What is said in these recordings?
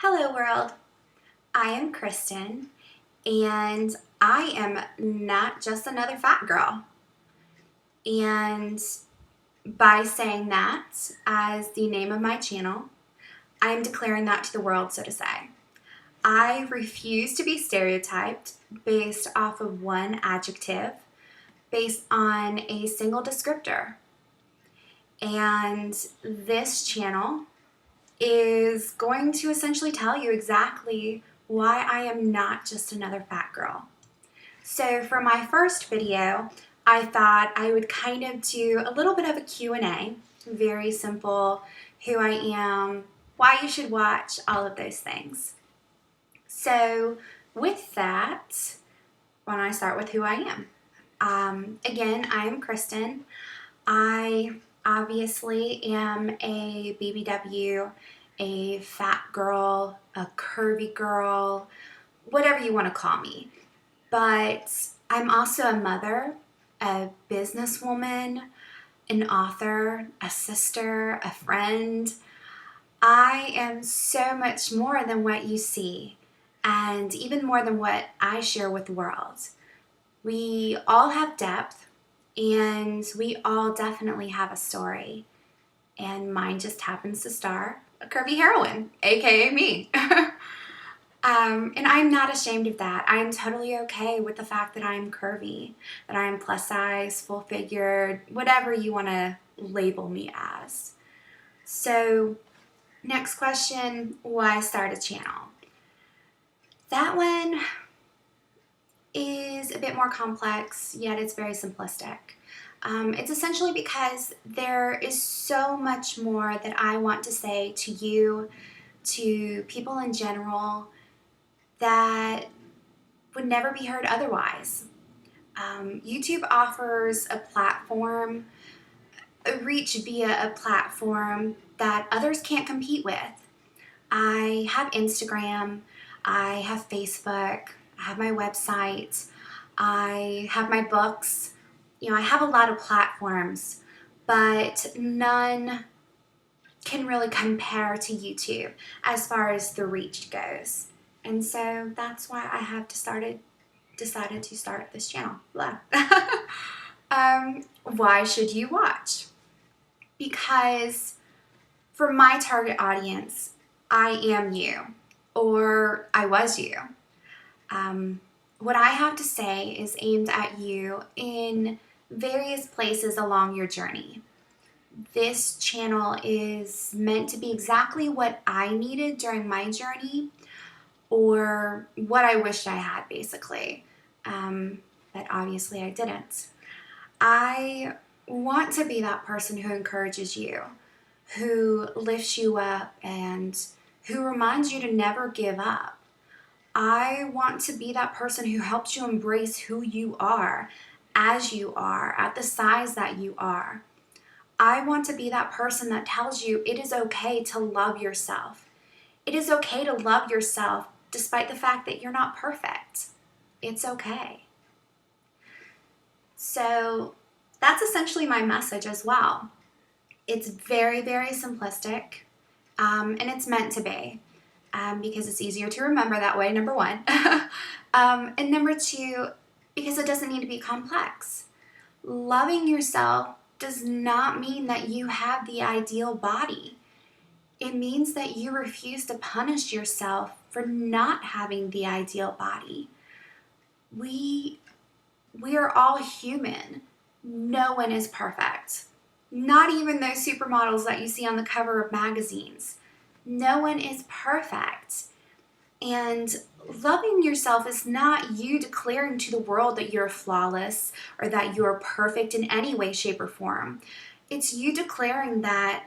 Hello world, I am Kristen and I am not just another fat girl. And by saying that as the name of my channel, I am declaring that to the world, so to say. I refuse to be stereotyped based off of one adjective, based on a single descriptor. And this channel is going to essentially tell you exactly why I am not just another fat girl. So for my first video, I thought I would kind of do a little bit of a Q&A, very simple, who I am, why you should watch, all of those things. So with that, why don't I start with who I am? Again, I am Kristen. I obviously am a BBW, a fat girl, a curvy girl, whatever you want to call me. But I'm also a mother, a businesswoman, an author, a sister, a friend. I am so much more than what you see, and even more than what I share with the world. We all have depth, and we all definitely have a story. And mine just happens to star a curvy heroine, aka me. And I'm not ashamed of that. I'm totally okay with the fact that I'm curvy, that I'm plus size, full figured, whatever you want to label me as. So, next question, why start a channel? That one is a bit more complex, yet it's very simplistic. It's essentially because there is so much more that I want to say to you, to people in general, that would never be heard otherwise. YouTube offers a platform, a reach via a platform that others can't compete with. I have Instagram, I have Facebook, I have my website, I have my books. You know, I have a lot of platforms, but none can really compare to YouTube as far as the reach goes. And so that's why I have decided to start this channel. Why should you watch? Because for my target audience, I am you, or I was you. What I have to say is aimed at you in various places along your journey. This channel is meant to be exactly what I needed during my journey, or what I wished I had, basically. But obviously I didn't. I want to be that person who encourages you, who lifts you up, and who reminds you to never give up. I want to be that person who helps you embrace who you are, as you are, at the size that you are. I want to be that person that tells you it is okay to love yourself. It is okay to love yourself despite the fact that you're not perfect. It's okay. So that's essentially my message as well. It's very, very simplistic, and it's meant to be. Because it's easier to remember that way, number one. And number two, because it doesn't need to be complex. Loving yourself does not mean that you have the ideal body. It means that you refuse to punish yourself for not having the ideal body. We are all human. No one is perfect. Not even those supermodels that you see on the cover of magazines. No one is perfect. And loving yourself is not you declaring to the world that you're flawless or that you're perfect in any way, shape, or form. It's you declaring that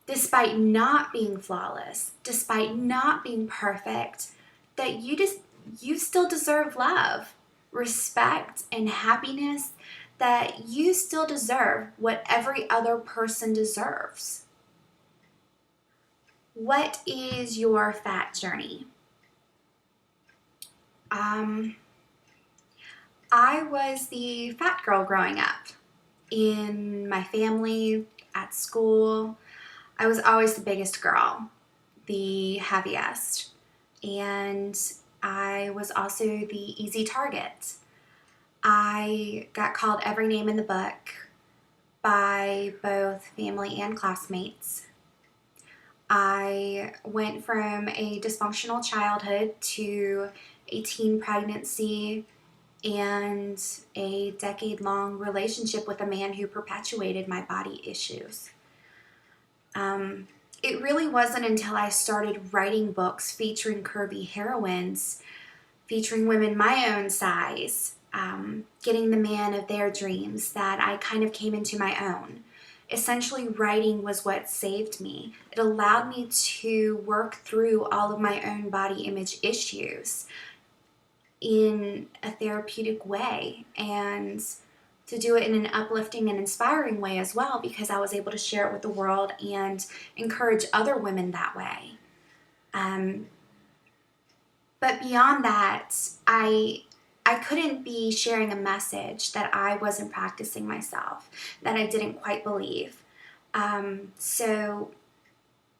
despite not being flawless, despite not being perfect, that you still deserve love, respect, and happiness, that you still deserve what every other person deserves. What is your fat journey? I was the fat girl growing up. In my family, at school, I was always the biggest girl, the heaviest. and I was also the easy target. I got called every name in the book by both family and classmates. I went from a dysfunctional childhood to a teen pregnancy and a decade-long relationship with a man who perpetuated my body issues. It really wasn't until I started writing books featuring curvy heroines, featuring women my own size, getting the man of their dreams, that I kind of came into my own. Essentially, writing was what saved me. It allowed me to work through all of my own body image issues in a therapeutic way, and to do it in an uplifting and inspiring way as well, because I was able to share it with the world and encourage other women that way. But beyond that, I couldn't be sharing a message that I wasn't practicing myself, that I didn't quite believe. So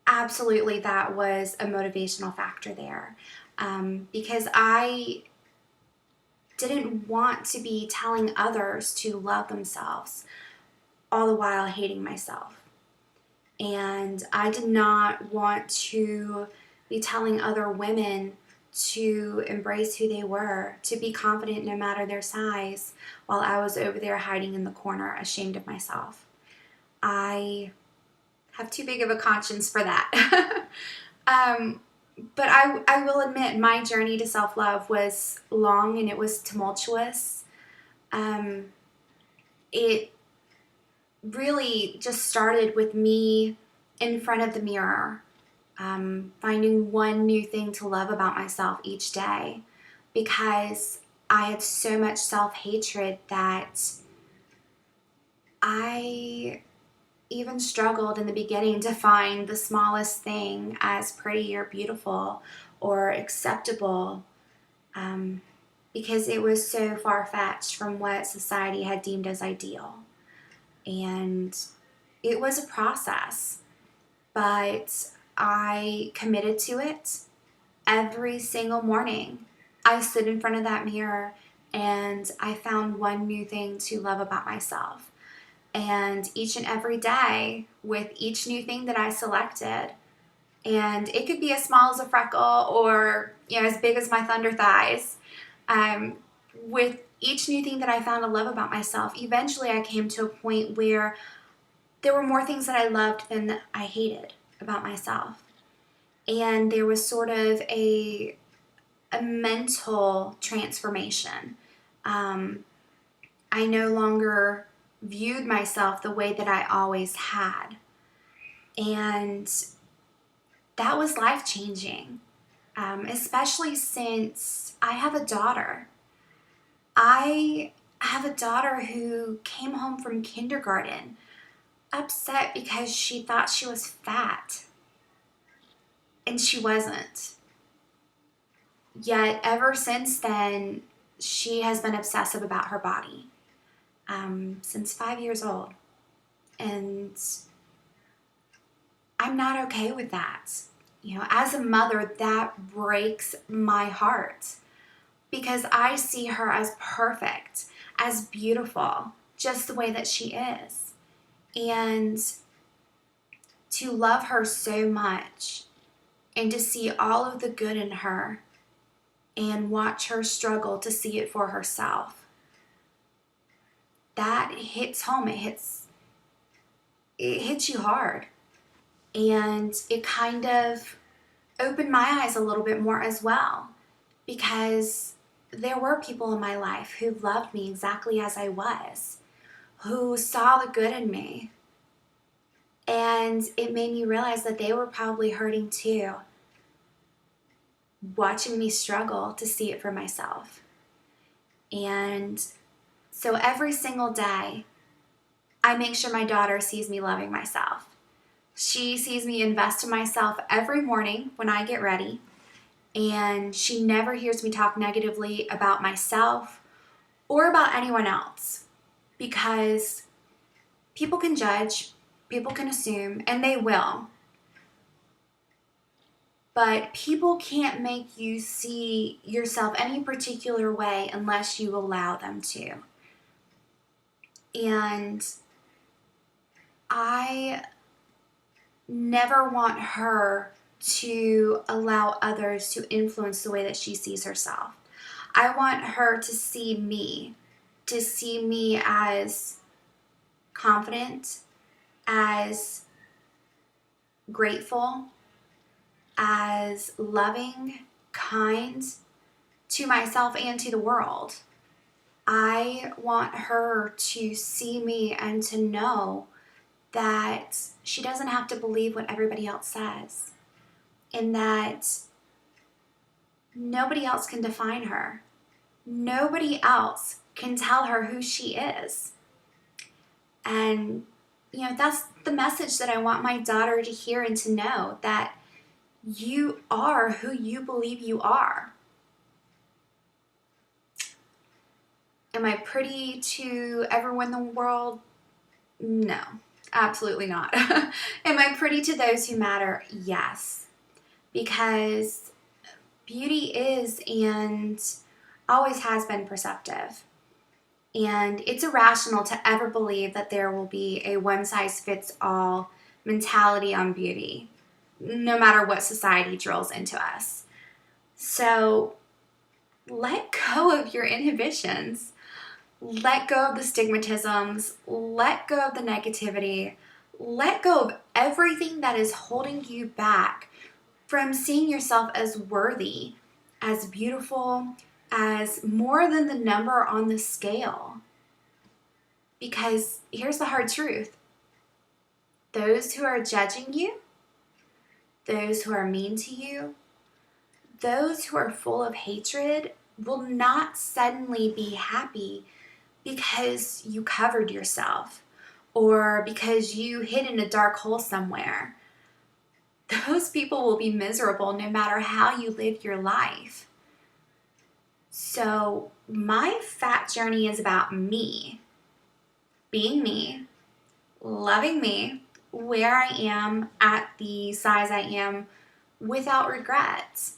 absolutely, that was a motivational factor there, because I didn't want to be telling others to love themselves, all the while hating myself. And I did not want to be telling other women to embrace who they were, to be confident no matter their size, while I was over there hiding in the corner, ashamed of myself. I have too big of a conscience for that. But I will admit, my journey to self-love was long and it was tumultuous. It really just started with me in front of the mirror, finding one new thing to love about myself each day, because I had so much self-hatred that I even struggled in the beginning to find the smallest thing as pretty or beautiful or acceptable, because it was so far-fetched from what society had deemed as ideal. And it was a process, but I committed to it. Every single morning, I stood in front of that mirror and I found one new thing to love about myself. And each and every day, with each new thing that I selected, and it could be as small as a freckle or, as big as my thunder thighs, with each new thing that I found to love about myself, eventually I came to a point where there were more things that I loved than I hated about myself. And there was sort of a mental transformation. I no longer viewed myself the way that I always had. And that was life-changing, especially since I have a daughter. I have a daughter who came home from kindergarten upset because she thought she was fat, and she wasn't. Yet ever since then, she has been obsessive about her body, since 5 years old. And I'm not okay with that. As a mother, that breaks my heart, because I see her as perfect, as beautiful, just the way that she is. And to love her so much and to see all of the good in her and watch her struggle to see it for herself, that hits home. It hits you hard. And it kind of opened my eyes a little bit more as well, because there were people in my life who loved me exactly as I was, who saw the good in me. And it made me realize that they were probably hurting too, watching me struggle to see it for myself. And so every single day, I make sure my daughter sees me loving myself. She sees me invest in myself every morning when I get ready, and she never hears me talk negatively about myself or about anyone else, because people can judge, people can assume, and they will. But people can't make you see yourself any particular way unless you allow them to. And I never want her to allow others to influence the way that she sees herself. I want her to see me as confident, as grateful, as loving, kind to myself and to the world. I want her to see me and to know that she doesn't have to believe what everybody else says, and that nobody else can define her. Nobody else can tell her who she is. And, that's the message that I want my daughter to hear and to know, that you are who you believe you are. Am I pretty to everyone in the world? No, absolutely not. Am I pretty to those who matter? Yes. Because beauty is and always has been perceptive. And it's irrational to ever believe that there will be a one-size-fits-all mentality on beauty, no matter what society drills into us. So let go of your inhibitions. Let go of the stigmatisms. Let go of the negativity. Let go of everything that is holding you back from seeing yourself as worthy, as beautiful, as more than the number on the scale. Because here's the hard truth. Those who are judging you, those who are mean to you, those who are full of hatred will not suddenly be happy because you covered yourself or because you hid in a dark hole somewhere. Those people will be miserable no matter how you live your life. So my fat journey is about me, being me, loving me where I am at the size I am without regrets.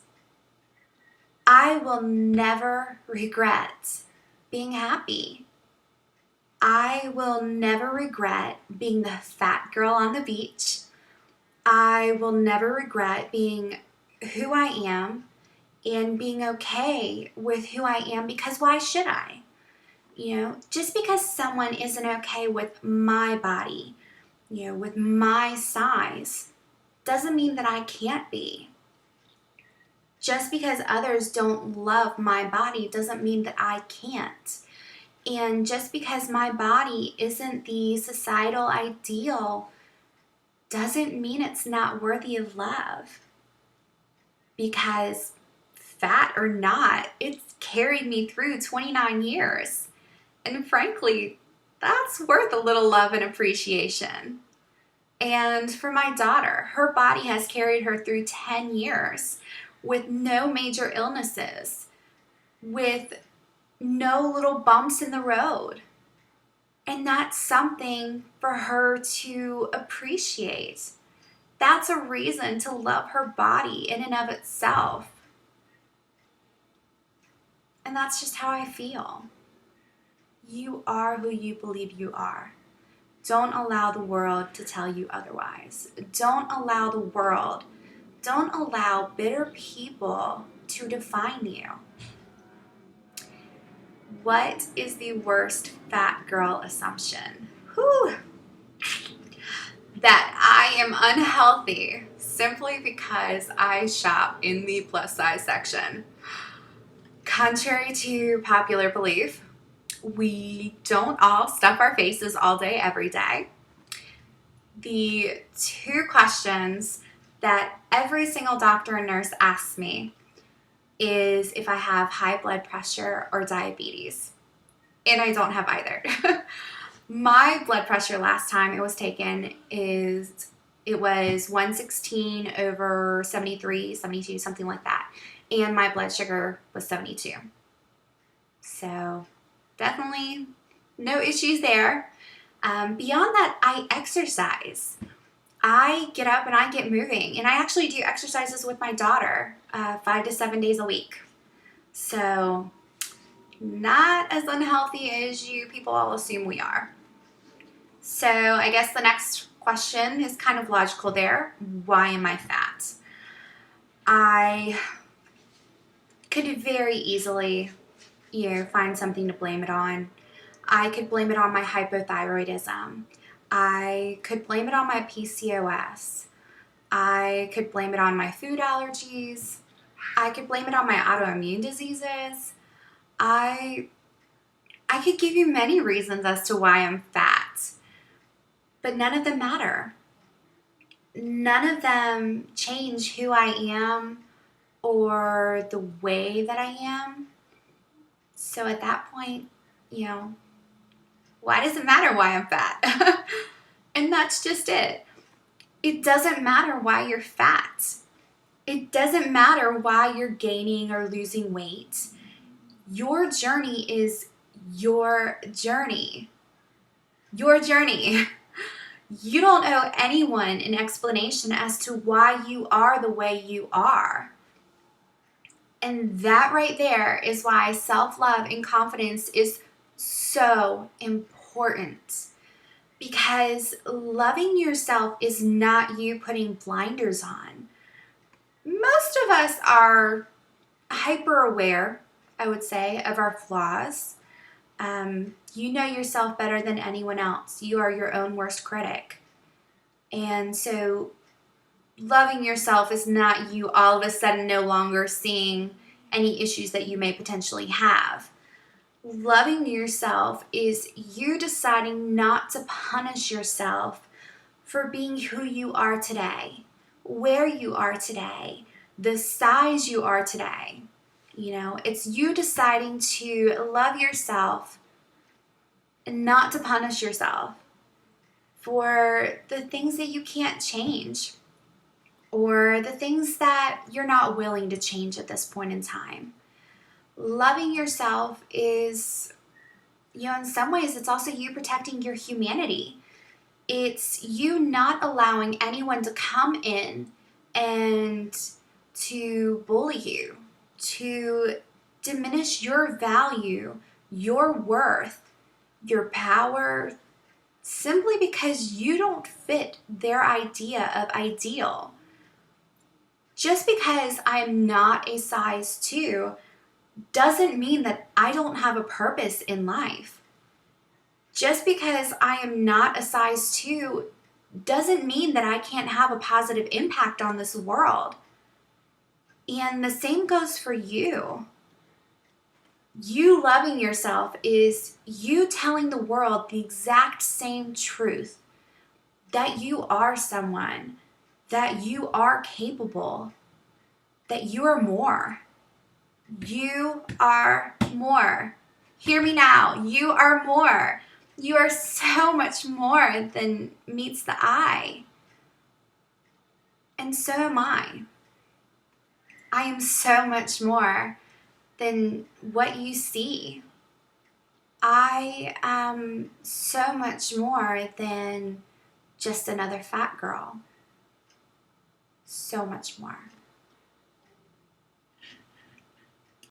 I will never regret being happy. I will never regret being the fat girl on the beach. I will never regret being who I am and being okay with who I am, because why should I? Just because someone isn't okay with my body, with my size, doesn't mean that I can't be. Just because others don't love my body doesn't mean that I can't. And just because my body isn't the societal ideal doesn't mean it's not worthy of love. Because fat or not, it's carried me through 29 years. And frankly, that's worth a little love and appreciation. And for my daughter, her body has carried her through 10 years with no major illnesses, with no little bumps in the road. And that's something for her to appreciate. That's a reason to love her body in and of itself. And that's just how I feel. You are who you believe you are. Don't allow the world to tell you otherwise. Don't allow bitter people to define you. What is the worst fat girl assumption? That I am unhealthy simply because I shop in the plus size section. Contrary to popular belief, we don't all stuff our faces all day, every day. The two questions that every single doctor and nurse asks me is if I have high blood pressure or diabetes. And I don't have either. My blood pressure last time it was taken it was 116 over 73, 72, something like that. And my blood sugar was 72. So definitely no issues there. Beyond that, I exercise. I get up and I get moving. And I actually do exercises with my daughter 5 to 7 days a week. So not as unhealthy as you people all assume we are. So I guess the next question is kind of logical there. Why am I fat? I could very easily, find something to blame it on. I could blame it on my hypothyroidism. I could blame it on my PCOS. I could blame it on my food allergies. I could blame it on my autoimmune diseases. I could give you many reasons as to why I'm fat, but none of them matter. None of them change who I am or the way that I am. So at that point, why does it matter why I'm fat? And that's just it. It doesn't matter why you're fat. It doesn't matter why you're gaining or losing weight. Your journey is your journey. Your journey. You don't owe anyone an explanation as to why you are the way you are. And that right there is why self-love and confidence is so important. Because loving yourself is not you putting blinders on. Most of us are hyper aware, I would say, of our flaws. You know yourself better than anyone else. You are your own worst critic. And so loving yourself is not you all of a sudden no longer seeing any issues that you may potentially have. Loving yourself is you deciding not to punish yourself for being who you are today, where you are today, the size you are today. It's you deciding to love yourself and not to punish yourself for the things that you can't change or the things that you're not willing to change at this point in time. Loving yourself is, in some ways, it's also you protecting your humanity. It's you not allowing anyone to come in and to bully you, to diminish your value, your worth, your power, simply because you don't fit their idea of ideal. Just because I'm not a size 2 doesn't mean that I don't have a purpose in life. Just because I am not a size 2 doesn't mean that I can't have a positive impact on this world. And the same goes for you. You loving yourself is you telling the world the exact same truth, that you are someone, that you are capable, that you are more. You are more. Hear me now. You are more. You are so much more than meets the eye. And so am I. I am so much more than what you see. I am so much more than just another fat girl. So much more.